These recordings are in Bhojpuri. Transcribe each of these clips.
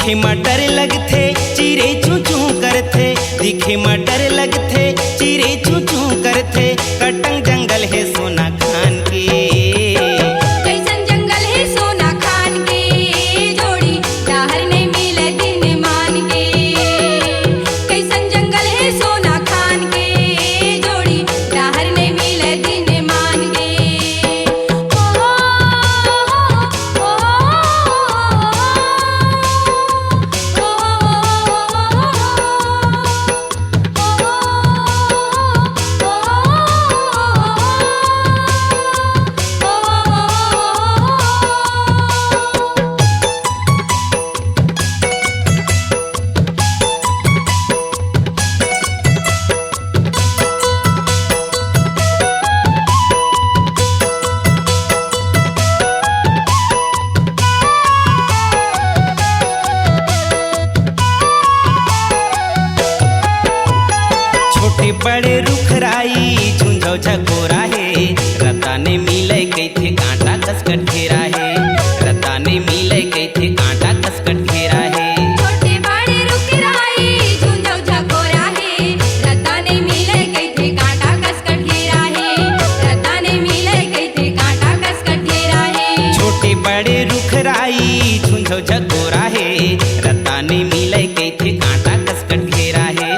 दिखे म डर लगथे चिरे चू चू करथे, दिखे म डर लगथे चिरे चू चू करथे। कटंग जंगल है सोना खान के, कैसन जंगल है सोना खान के, जोड़ी चाहर नहीं मिले दिन मान के। कैसन जंगल है सोना खान के, जोड़ी चाहर नहीं मिले दिन मान के। छोटे बड़े रुखराई झुंझौ झकोरा है, रता ने मिले कैथे कांटा कसकट घेरा है, रता ने मिले कैथे कांटा कसकट घेरा है। छोटे बड़े रुखराई झुंझौ झकोरा है, रता नहीं मिले कैथे कांटा कसकट घेरा है, रता नहीं मिले कैथे कांटा कसकट घेरा है। छोटे बड़े रुखराई झुंझौ झकोरा है, रता ने मिले कैथे कांटा कसकट घेरा है,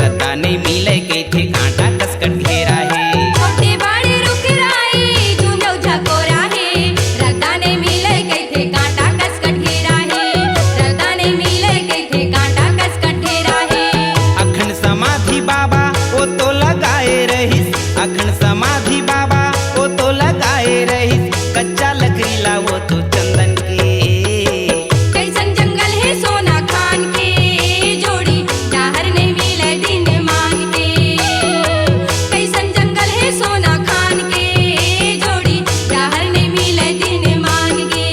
रता ने मिले कैथे कांटा कसकट घेरा है। छोटे बड़े रुखराई झुंझौ झकोरा है, रता नहीं मिले कैथे कांटा कसकट घेरा है, रता नहीं मिले कैथे कांटा कसकट घेरा है। अखंड समाधि बाबा वो तो लगाए रहिस, अखंड समाधि बाबा वो तो लगाए रहिस। कच्चा लकड़ी ला वो तो चंदन के, कैसन जंगल है सोना खान के, जोड़ी चाहर नहीं मिले दिन मान के। कैसन जंगल है सोना खान के, जोड़ी चाहर नहीं मिले दिन मान के।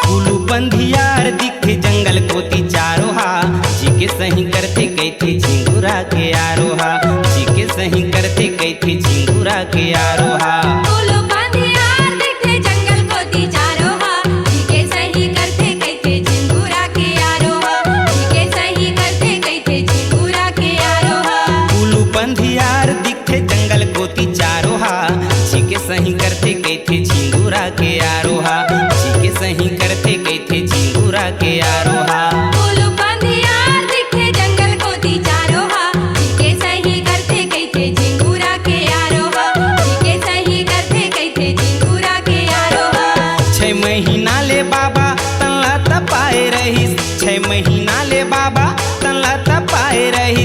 कुलू बंधियार दिखे जंगल कोती चारोहा, जी के सही करते कैथे झिंगुरा के आरोहा, जी के सही करते कैथे झिंगुरा के आरोहा। फूलो बंधियार दिखे जंगल कोती चारोहा, जी के सही करते कैथे झिंगुरा के आरोहा, जी के सही करते कैथे झिंगुरा के आरोहा। कुलू बंधियार दिखे जंगल कोती चारोहा, जी के सही करते कैथे झिंगुरा के आरोहा, जी के सही करते कैथे झिंगुरा के आरोहा। फूलो बंधियार दिखे जंगल कोती चारोहा, जी के सही करते कैथे झिंगुरा के आरोहा, जी के सही करते कैथे झिंगुरा के आरोहा। 6 महीना ले बाबा तनला तपाए रहिस, 6 महीना ले बाबा तनला तपाए रहिस।